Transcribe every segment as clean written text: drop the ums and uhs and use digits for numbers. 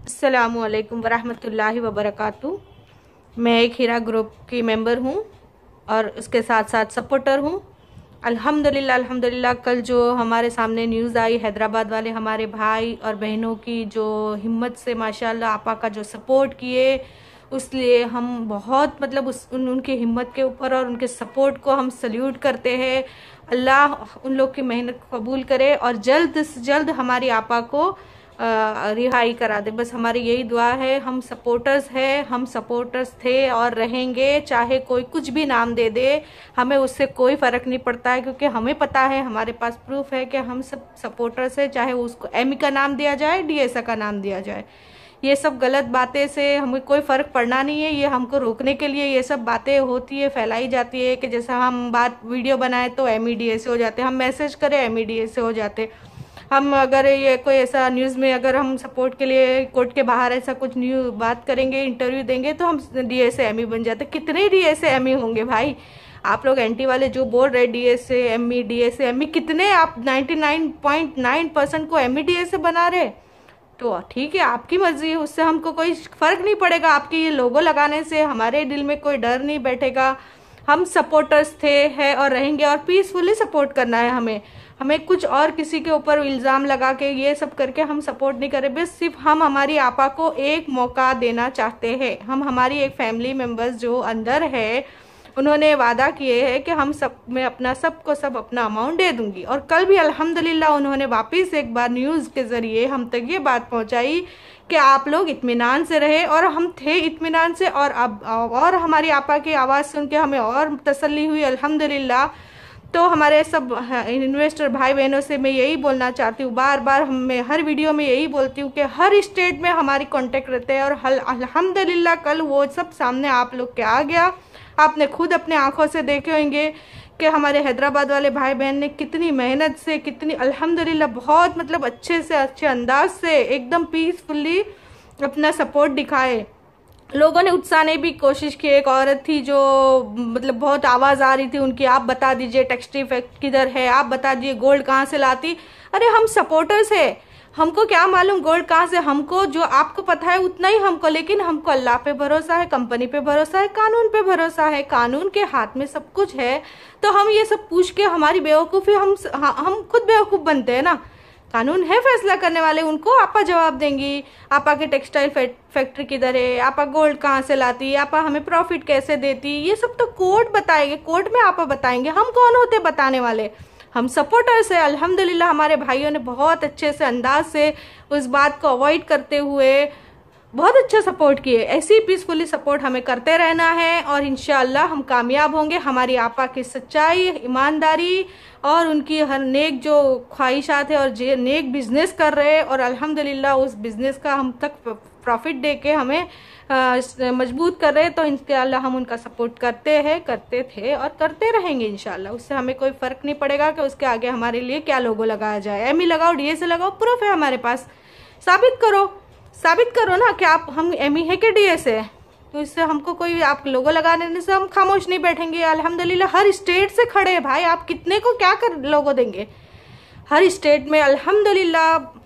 अस्सलामुअलैकुम वरहमतुल्लाहि वबरकातुहू। मैं एक हीरा ग्रुप की मेंबर हूँ और उसके साथ साथ सपोर्टर हूँ। अल्हम्दुलिल्लाह कल जो हमारे सामने न्यूज़ आई हैदराबाद वाले हमारे भाई और बहनों की जो हिम्मत से माशाल्लाह आपा का जो सपोर्ट किए, उसलिए हम बहुत उनकी हिम्मत के ऊपर और उनके सपोर्ट को हम सल्यूट करते हैं। अल्लाह उन लोग की मेहनत कबूल करे और जल्द से जल्द हमारी आपा को रिहाई करा दे। बस हमारी यही दुआ है। हम सपोर्टर्स हैं, हम सपोर्टर्स थे और रहेंगे, चाहे कोई कुछ भी नाम दे दे, हमें उससे कोई फ़र्क नहीं पड़ता है, क्योंकि हमें पता है, हमारे पास प्रूफ है कि हम सब सपोर्टर्स हैं। चाहे उसको एमी का नाम दिया जाए, डीएसए का नाम दिया जाए, ये सब गलत बातें से हमें कोई फ़र्क पड़ना नहीं है। ये हमको रोकने के लिए ये सब बातें होती है, फैलाई जाती है कि जैसा हम बात वीडियो बनाए तो एमईडीएसए हो जाते, हम मैसेज करें एमईडीएसए हो जाते। हम अगर ये कोई ऐसा न्यूज़ में अगर हम सपोर्ट के लिए कोर्ट के बाहर ऐसा कुछ न्यू बात करेंगे, इंटरव्यू देंगे, तो हम डीएसए एमई बन जाते। कितने डीएसए एमई होंगे भाई? आप लोग एंटी वाले जो बोल रहे डीएसए एमई कितने, आप 99.9% को एमई डीएसए बना रहे, तो ठीक है, आपकी मर्जी है, उससे हमको कोई फर्क नहीं पड़ेगा। आपके ये लोगो लगाने से हमारे दिल में कोई डर नहीं बैठेगा। हम सपोर्टर्स थे, हैं और रहेंगे, और पीसफुली सपोर्ट करना है हमें। हमें कुछ और किसी के ऊपर इल्ज़ाम लगा के ये सब करके हम सपोर्ट नहीं करें। बस सिर्फ हम हमारी आपा को एक मौका देना चाहते हैं। हम हमारी एक फैमिली मेम्बर्स जो अंदर है, उन्होंने वादा किए हैं कि हम सब, मैं अपना सबको सब अपना अमाउंट दे दूंगी। और कल भी अल्हम्दुलिल्लाह उन्होंने वापस एक बार न्यूज़ के ज़रिए हम तक ये बात पहुंचाई कि आप लोग इत्मीनान से रहे, और हम थे इत्मीनान से। और अब और हमारी आपा की आवाज़ सुन के हमें और तसल्ली हुई अल्हम्दुलिल्लाह। तो हमारे सब इन्वेस्टर भाई बहनों से मैं यही बोलना चाहती हूँ, बार बार मैं हर वीडियो में यही बोलती हूँ कि हर स्टेट में हमारी कांटेक्ट रहते हैं, और अल्हम्दुलिल्लाह कल वो सब सामने आप लोग के आ गया। आपने खुद अपने आंखों से देखे होंगे कि हमारे हैदराबाद वाले भाई बहन ने कितनी मेहनत से, कितनी अल्हम्दुलिल्लाह बहुत अच्छे से अच्छे अंदाज से एकदम पीसफुली अपना सपोर्ट दिखाए। लोगों ने उत्साहने भी कोशिश की। एक औरत थी जो बहुत आवाज़ आ रही थी उनकी, आप बता दीजिए टेक्सटाइल फैक्ट्री किधर है, आप बता दीजिए गोल्ड कहाँ से लाती। अरे हम सपोर्टर्स है, हमको क्या मालूम गोल्ड कहाँ से, हमको जो आपको पता है उतना ही हमको, लेकिन हमको अल्लाह पे भरोसा है, कंपनी पे भरोसा है, कानून पे भरोसा है। कानून के हाथ में सब कुछ है, तो हम ये सब पूछ के हमारी बेवकूफ़ी, हम खुद बेवकूफ़ बनते हैं ना। कानून है फैसला करने वाले, उनको आपा जवाब देंगी। आपा के टेक्सटाइल फैक्ट्री किधर है, आपा गोल्ड कहाँ से लाती, आपा हमें प्रॉफिट कैसे देती, ये सब तो कोर्ट बताएंगे, कोर्ट में आपा बताएंगे। हम कौन होते बताने वाले? हम सपोर्टर्स है। अल्हम्दुलिल्लाह हमारे भाइयों ने बहुत अच्छे से अंदाज से उस बात को अवॉइड करते हुए बहुत अच्छा सपोर्ट किए। ऐसे ही पीसफुली सपोर्ट हमें करते रहना है, और इंशाअल्लाह हम कामयाब होंगे। हमारी आपा की सच्चाई, ईमानदारी और उनकी हर नेक जो ख्वाहिशात है, और नेक बिजनेस कर रहे हैं, और अल्हम्दुलिल्लाह उस बिजनेस का हम तक प्रॉफिट दे के हमें मजबूत कर रहे हैं। तो इंशाअल्लाह हम उनका सपोर्ट करते हैं, करते थे और करते रहेंगे इंशाअल्लाह। उससे हमें कोई फ़र्क नहीं पड़ेगा कि उसके आगे हमारे लिए क्या लोगो लगाया जाए। एमई लगाओ, डीएसए लगाओ, प्रूफ है हमारे पास, साबित करो ना कि आप, हम एमई है कि डीएसए है। तो इससे हमको कोई, आप लोगो लगाने से हम खामोश नहीं बैठेंगे। अल्हम्दुलिल्लाह हर स्टेट से खड़े हैं भाई, आप कितने को क्या कर लोगो देंगे? हर स्टेट में अल्हम्दुलिल्लाह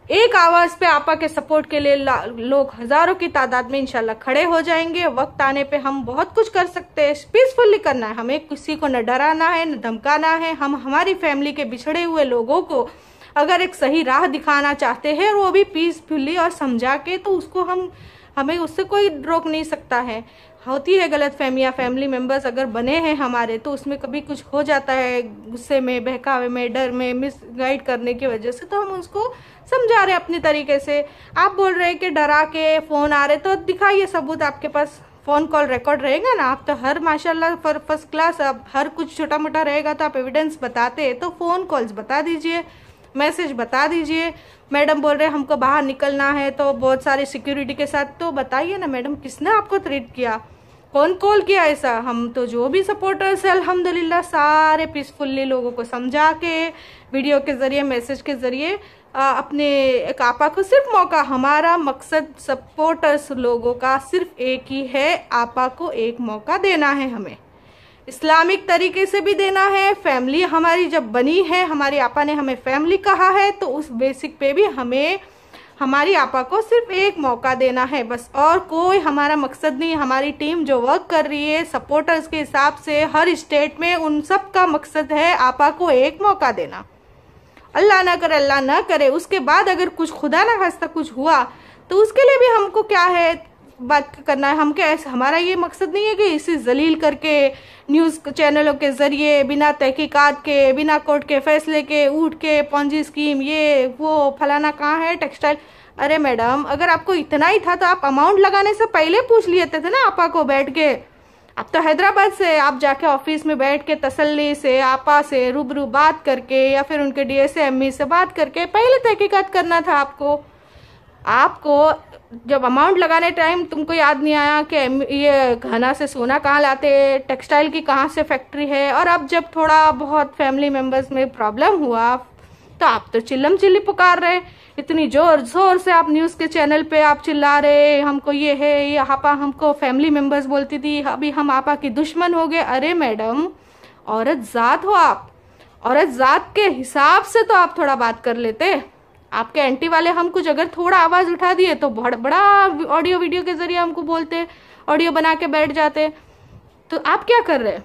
एक आवाज़ पे आपा के सपोर्ट के लिए लोग हज़ारों की तादाद में इंशाल्लाह खड़े हो जाएंगे। वक्त आने पे हम बहुत कुछ कर सकते हैं। पीसफुली करना है हमें, किसी को न डराना है न धमकाना है। हम हमारी फैमिली के बिछड़े हुए लोगों को अगर एक सही राह दिखाना चाहते हैं, वो भी पीसफुली और समझा के, तो उसको हमें उससे कोई रोक नहीं सकता है। होती है गलत फहमियाँ, फैमिली मेम्बर्स अगर बने हैं हमारे, तो उसमें कभी कुछ हो जाता है, गुस्से में, बहकावे में, डर में, मिसगाइड करने की वजह से, तो हम उसको समझा रहे अपने तरीके से। आप बोल रहे हैं कि डरा के फ़ोन आ रहे, तो दिखाइए सबूत, आपके पास फ़ोन कॉल रिकॉर्ड रहेगा ना। आप तो हर माशाल्लाह फर्स्ट क्लास, अब हर कुछ छोटा मोटा रहेगा तो आप एविडेंस बताते हैं, तो फ़ोन कॉल्स बता दीजिए, मैसेज बता दीजिए। मैडम बोल रहे हैं हमको बाहर निकलना है तो बहुत सारे सिक्योरिटी के साथ, तो बताइए ना मैडम, किसने आपको थ्रेट किया, कौन कॉल किया ऐसा? हम तो जो भी सपोर्टर्स है अल्हम्दुलिल्लाह सारे पीसफुली लोगों को समझा के, वीडियो के ज़रिए, मैसेज के ज़रिए अपने एक आपा को सिर्फ मौका, हमारा मकसद सपोर्टर्स लोगों का सिर्फ एक ही है, आपा को एक मौका देना है। हमें इस्लामिक तरीके से भी देना है। फैमिली हमारी जब बनी है, हमारी आपा ने हमें फैमिली कहा है, तो उस बेसिक पे भी हमें हमारी आपा को सिर्फ एक मौका देना है बस, और कोई हमारा मकसद नहीं। हमारी टीम जो वर्क कर रही है सपोर्टर्स के हिसाब से हर स्टेट में, उन सब का मकसद है आपा को एक मौका देना। अल्लाह ना करे, अल्लाह ना करे, उसके बाद अगर कुछ खुदा ना खास्ता कुछ हुआ तो उसके लिए भी हमको क्या है बात करना है। हम क्या ऐसा, हमारा ये मकसद नहीं है कि इसे जलील करके न्यूज़ चैनलों के ज़रिए बिना तहकीकात के, बिना कोर्ट के फैसले के उठ के पॉन्जी स्कीम ये वो फलाना कहाँ है टेक्सटाइल। अरे मैडम, अगर आपको इतना ही था तो आप अमाउंट लगाने से पहले पूछ लेते थे ना आपा को बैठ के। अब तो हैदराबाद से आप जाके ऑफिस में बैठ के तसल्ली से आपा से रूबरू बात करके या फिर उनके DSA से बात करके पहले तहकीकात करना था आपको। जब अमाउंट लगाने टाइम तुमको याद नहीं आया कि ये घना से सोना कहाँ लाते, टेक्सटाइल की कहाँ से फैक्ट्री है। और अब जब थोड़ा बहुत फैमिली मेंबर्स में प्रॉब्लम हुआ तो आप तो चिल्लम चिल्ली पुकार रहे, इतनी जोर जोर से आप न्यूज़ के चैनल पे आप चिल्ला रहे हमको ये है, ये आपा हमको फैमिली मेंबर्स बोलती थी, अभी हम आपा की दुश्मन हो गए। अरे मैडम, औरत ज़ात हो आप, औरत ज़ात के हिसाब से तो आप थोड़ा बात कर लेते। आपके एंटी वाले हम कुछ अगर थोड़ा आवाज़ उठा दिए तो बड़ा ऑडियो वीडियो के जरिए हमको बोलते, ऑडियो बना के बैठ जाते। तो आप क्या कर रहे हैं?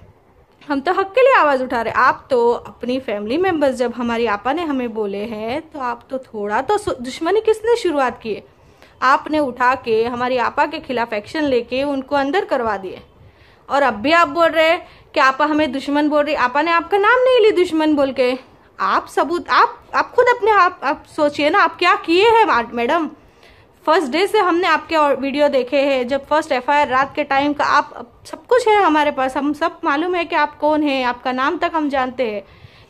हम तो हक के लिए आवाज़ उठा रहे। आप तो अपनी फैमिली मेंबर्स, जब हमारी आपा ने हमें बोले हैं तो आप तो थोड़ा तो दुश्मनी किसने शुरुआत की है? आपने उठा के हमारी आपा के खिलाफ एक्शन लेके उनको अंदर करवा दिए। और अब भी आप बोल रहे कि आपा हमें दुश्मन बोल रही। आपा ने आपका नाम नहीं ली दुश्मन बोल के। आप सबूत, आप खुद अपने आप सोचिए ना, आप क्या किए हैं मैडम। फर्स्ट डे से हमने आपके वीडियो देखे हैं, जब फर्स्ट FIR रात के टाइम का, आप सब कुछ है हमारे पास, हम सब मालूम है कि आप कौन हैं, आपका नाम तक हम जानते हैं,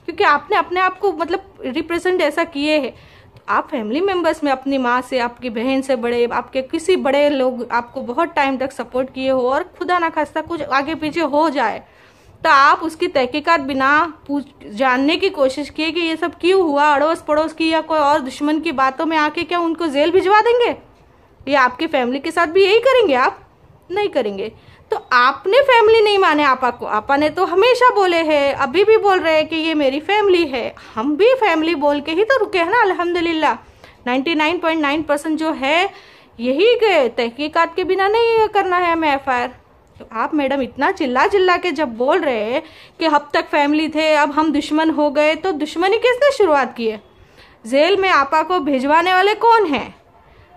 क्योंकि आपने अपने आप को मतलब रिप्रेजेंट ऐसा किए हैं। तो आप फैमिली मेंबर्स में अपनी माँ से, आपकी बहन से बड़े, आपके किसी बड़े लोग आपको बहुत टाइम तक सपोर्ट किए हो और खुदा ना खास्ता कुछ आगे पीछे हो जाए तो आप उसकी तहकीकात बिना जानने की कोशिश किए कि ये सब क्यों हुआ, अड़ोस पड़ोस की या कोई और दुश्मन की बातों में आके क्या उनको जेल भिजवा देंगे? या आपकी फैमिली के साथ भी यही करेंगे? आप नहीं करेंगे। तो आपने फैमिली नहीं माने आपा को। आपा ने तो हमेशा बोले हैं, अभी भी बोल रहे हैं कि ये मेरी फैमिली है। हम भी फैमिली बोल के ही तो रुके हैं ना, अल्हम्दुलिल्लाह। 99.9% जो है यही के तहकीकात के बिना नहीं करना है हमें FIR। तो आप मैडम इतना चिल्ला चिल्ला के जब बोल रहे हैं कि अब तक फैमिली थे, अब हम दुश्मन हो गए, तो दुश्मनी किसने शुरुआत की है? जेल में आपा को भिजवाने वाले कौन हैं?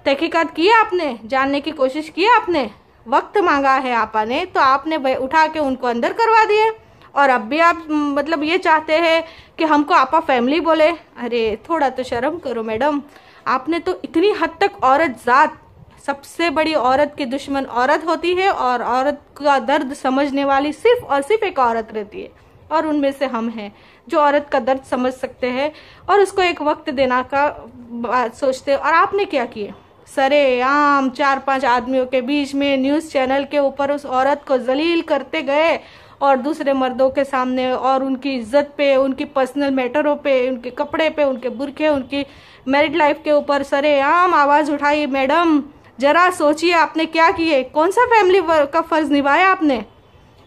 तहकीकात किया आपने? जानने की कोशिश की आपने? वक्त मांगा है आपा ने तो आपने उठा के उनको अंदर करवा दिए। और अब भी आप मतलब ये चाहते हैं कि हमको आपा फैमिली बोले? अरे थोड़ा तो शर्म करो मैडम। आपने तो इतनी हद तक औरत ज़ात, सबसे बड़ी औरत की दुश्मन औरत होती है और औरत का दर्द समझने वाली सिर्फ और सिर्फ एक औरत रहती है, और उनमें से हम हैं जो औरत का दर्द समझ सकते हैं और उसको एक वक्त देना का बात सोचते हैं। और आपने क्या किए? सरेआम 4-5 आदमियों के बीच में न्यूज़ चैनल के ऊपर उस औरत को जलील करते गए और दूसरे मर्दों के सामने, और उनकी इज्जत पे, उनकी पर्सनल मैटरों पे, उनके कपड़े पे, उनके बुरखे, उनकी मैरिड लाइफ के ऊपर सरेआम आवाज़ उठाई। मैडम जरा सोचिए आपने क्या किए, कौन सा फैमिली का फर्ज निभाया आपने?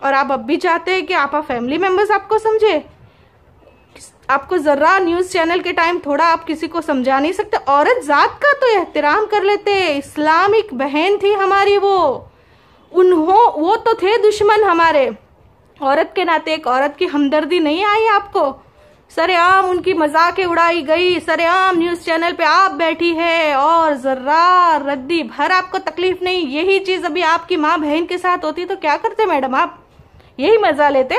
और आप अब भी चाहते हैं कि आप फैमिली मेंबर्स आपको समझे? आपको जरा न्यूज़ चैनल के टाइम थोड़ा आप किसी को समझा नहीं सकते? औरत जात का तो एहतराम कर लेते। इस्लामिक बहन थी हमारी वो तो थे दुश्मन हमारे। औरत के नाते एक औरत की हमदर्दी नहीं आई आपको? सरेआम उनकी मजाकें उड़ाई गई, सरेआम न्यूज़ चैनल पे आप बैठी है और जरा रद्दी भर आपको तकलीफ नहीं। यही चीज़ अभी आपकी माँ बहन के साथ होती तो क्या करते मैडम? आप यही मजा लेते?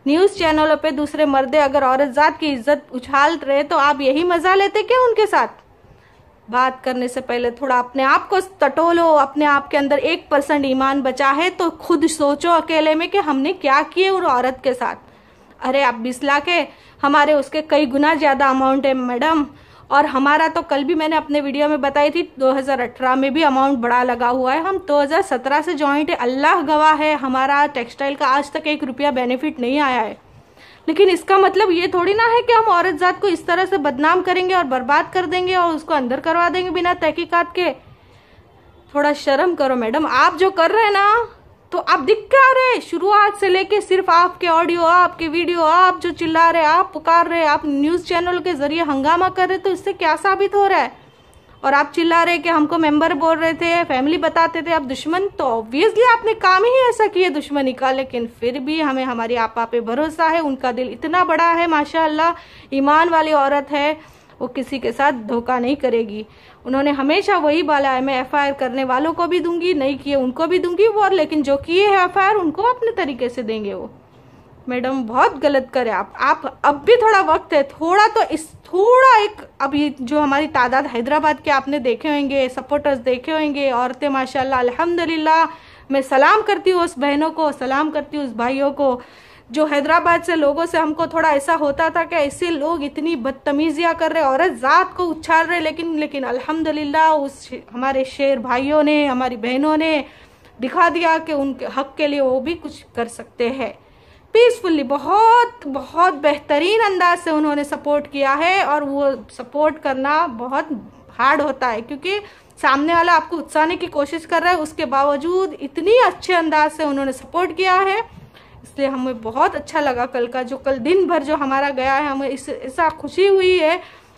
न्यूज़ चैनलों पे दूसरे मर्दे अगर औरत जात की इज्जत उछाल रहे तो आप यही मजा लेते क्या उनके साथ? बात करने से पहले थोड़ा अपने आप को टटोलो। अपने आप के अंदर 1% ईमान बचा है तो खुद सोचो अकेले में कि हमने क्या किए उस औरत के साथ। अरे आप 20 लाख है, हमारे उसके कई गुना ज़्यादा अमाउंट है मैडम। और हमारा तो कल भी मैंने अपने वीडियो में बताई थी, 2018 में भी अमाउंट बड़ा लगा हुआ है। हम 2017 से जॉइंट है, अल्लाह गवाह है हमारा टेक्सटाइल का आज तक 1 रुपया बेनिफिट नहीं आया है। लेकिन इसका मतलब ये थोड़ी ना है कि हम औरत जात को इस तरह से बदनाम करेंगे और बर्बाद कर देंगे और उसको अंदर करवा देंगे बिना तहकीकात के। थोड़ा शर्म करो मैडम। आप जो कर रहे हैं ना, तो आप दिख क्या रहे? शुरुआत से लेके सिर्फ आपके ऑडियो, आपके वीडियो, आप जो चिल्ला रहे, आप पुकार रहे, आप न्यूज़ चैनल के जरिए हंगामा कर रहे, तो इससे क्या साबित हो रहा है? और आप चिल्ला रहे कि हमको मेंबर बोल रहे थे, फैमिली बताते थे, आप दुश्मन। तो ऑब्वियसली आपने काम ही ऐसा किया दुश्मनी का, लेकिन फिर भी हमें हमारी आपा पे भरोसा है। उनका दिल इतना बड़ा है माशाअल्लाह, ईमान वाली औरत है, वो किसी के साथ धोखा नहीं करेगी। उन्होंने हमेशा वही बोला है, मैं FIR करने वालों को भी दूंगी, नहीं किए उनको भी दूंगी, वो लेकिन जो किए हैं FIR उनको अपने तरीके से देंगे। वो मैडम बहुत गलत करे आप अब भी थोड़ा वक्त है, थोड़ा एक अभी जो हमारी तादाद हैदराबाद के आपने देखे होंगे, सपोर्टर्स देखे होंगे, औरतें माशाल्लाह अल्हम्दुलिल्लाह। मैं सलाम करती हूँ उस बहनों को, सलाम करती हूँ उस भाइयों को जो हैदराबाद से लोगों से हमको थोड़ा ऐसा होता था कि ऐसे लोग इतनी बदतमीजियाँ कर रहे, औरत जात को उछाल रहे, लेकिन अल्हम्दुलिल्लाह उस हमारे शेर भाइयों ने, हमारी बहनों ने दिखा दिया कि उनके हक के लिए वो भी कुछ कर सकते हैं। पीसफुली बहुत बहुत बेहतरीन अंदाज से उन्होंने सपोर्ट किया है। और वो सपोर्ट करना बहुत हार्ड होता है, क्योंकि सामने वाला आपको उकसाने की कोशिश कर रहा है, उसके बावजूद इतनी अच्छे अंदाज से उन्होंने सपोर्ट किया है। इसलिए हमें बहुत अच्छा लगा कल दिन भर जो हमारा गया है, हमें ऐसा खुशी हुई है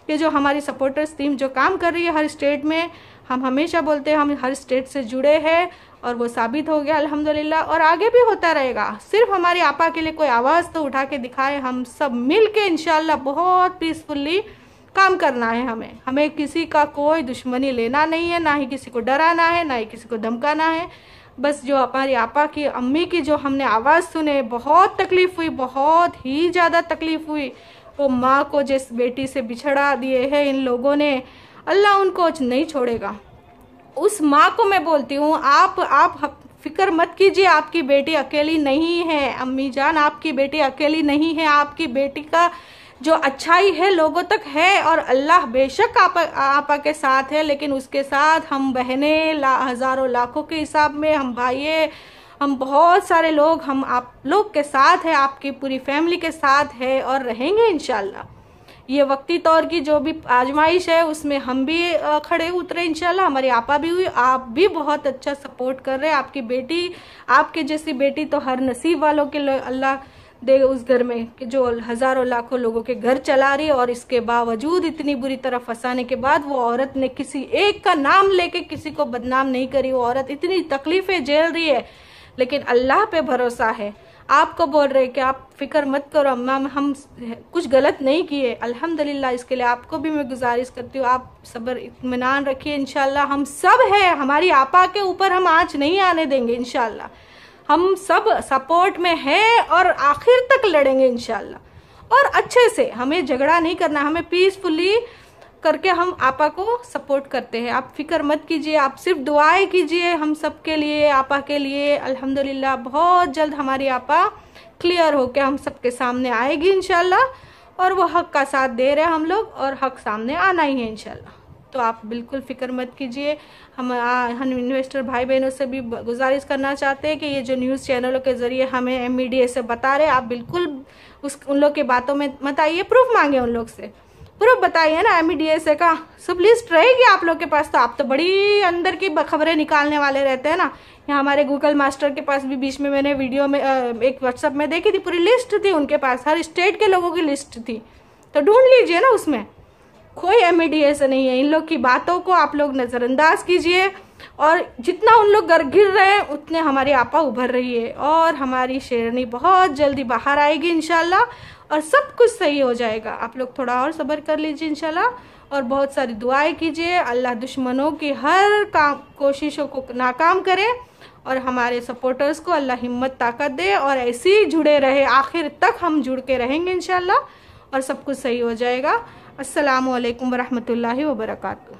कि जो हमारी सपोर्टर्स टीम जो काम कर रही है हर स्टेट में, हम हमेशा बोलते हैं हम हर स्टेट से जुड़े हैं, और वो साबित हो गया अल्हम्दुलिल्लाह, और आगे भी होता रहेगा। सिर्फ हमारी आपा के लिए कोई आवाज़ तो उठा के दिखाए, हम सब मिल के इंशाल्लाह बहुत पीसफुली काम करना है। हमें किसी का कोई दुश्मनी लेना नहीं है, ना ही किसी को डराना है, ना ही किसी को धमकाना है। बस जो हमारी आपा की अम्मी की जो हमने आवाज़ सुने, बहुत तकलीफ़ हुई, बहुत ही ज़्यादा तकलीफ़ हुई। वो माँ को जिस बेटी से बिछड़ा दिए है इन लोगों ने, अल्लाह उनको नहीं छोड़ेगा। उस माँ को मैं बोलती हूँ, आप फिक्र मत कीजिए, आपकी बेटी अकेली नहीं है। अम्मी जान, आपकी बेटी अकेली नहीं है, आपकी बेटी का जो अच्छाई है लोगों तक है, और अल्लाह बेशक आपा के साथ है, लेकिन उसके साथ हम बहनें हज़ारों लाखों के हिसाब में, हम भाइये, हम बहुत सारे लोग, हम आप लोग के साथ है, आपकी पूरी फैमिली के साथ है और रहेंगे इंशाल्लाह। ये वक्ती तौर की जो भी आजमाइश है उसमें हम भी खड़े उतरे इंशाल्लाह। हमारी आपा भी हुई, आप भी बहुत अच्छा सपोर्ट कर रहे हैं। आपकी बेटी, आपके जैसी बेटी तो हर नसीब वालों के अल्लाह दे उस घर में कि जो हज़ारों लाखों लोगों के घर चला रही है, और इसके बावजूद इतनी बुरी तरह फंसाने के बाद वो औरत ने किसी एक का नाम लेके किसी को बदनाम नहीं करी। वो औरत इतनी तकलीफें झेल रही है, लेकिन अल्लाह पे भरोसा है। आपको बोल रहे कि आप फिक्र मत करो अम्मा, हम कुछ गलत नहीं किए अल्हम्दुलिल्लाह। इसके लिए आपको भी मैं गुजारिश करती हूँ, आप सब्र इत्मीनान रखिए इंशाल्लाह। हम सब है, हमारी आपा के ऊपर हम आँच नहीं आने देंगे इंशाल्लाह। हम सब सपोर्ट में हैं और आखिर तक लड़ेंगे इंशाल्लाह। और अच्छे से, हमें झगड़ा नहीं करना, हमें पीसफुली करके हम आपा को सपोर्ट करते हैं। आप फिक्र मत कीजिए, आप सिर्फ दुआएं कीजिए हम सब के लिए, आपा के लिए। अल्हम्दुलिल्लाह बहुत जल्द हमारी आपा क्लियर होके हम सबके सामने आएगी इंशाल्लाह, और वो हक का साथ दे रहे हैं हम लोग, और हक सामने आना ही है इंशाल्लाह। तो आप बिल्कुल फिक्र मत कीजिए। हम इन्वेस्टर भाई बहनों से भी गुजारिश करना चाहते हैं कि ये जो न्यूज़ चैनलों के ज़रिए हमें MBDA से बता रहे, आप बिल्कुल उन लोग की बातों में मत आइए, प्रूफ मांगे उन लोग से, प्रूफ बताइए ना। MBDA से का सब लिस्ट रहेगी आप लोग के पास, तो आप तो बड़ी अंदर की खबरें निकालने वाले रहते हैं ना। यहाँ हमारे गूगल मास्टर के पास भी बीच में मैंने वीडियो में एक व्हाट्सएप में देखी थी, पूरी लिस्ट थी उनके पास, हर स्टेट के लोगों की लिस्ट थी, तो ढूंढ लीजिए ना। उसमें कोई MBDA से नहीं है। इन लोग की बातों को आप लोग नज़रअंदाज कीजिए, और जितना उन लोग गिर रहे हैं उतने हमारी आपा उभर रही है, और हमारी शेरनी बहुत जल्दी बाहर आएगी इंशाल्लाह, और सब कुछ सही हो जाएगा। आप लोग थोड़ा और सब्र कर लीजिए इंशाल्लाह, और बहुत सारी दुआएं कीजिए। अल्लाह दुश्मनों की हर कोशिशों को नाकाम करे, और हमारे सपोर्टर्स को अल्लाह हिम्मत ताकत दे, और ऐसे ही जुड़े रहे, आखिर तक हम जुड़ के रहेंगे इंशाल्लाह, और सब कुछ सही हो जाएगा। अस्सलामु अलैकुम वरहमतुल्लाहि वबरकातुहू।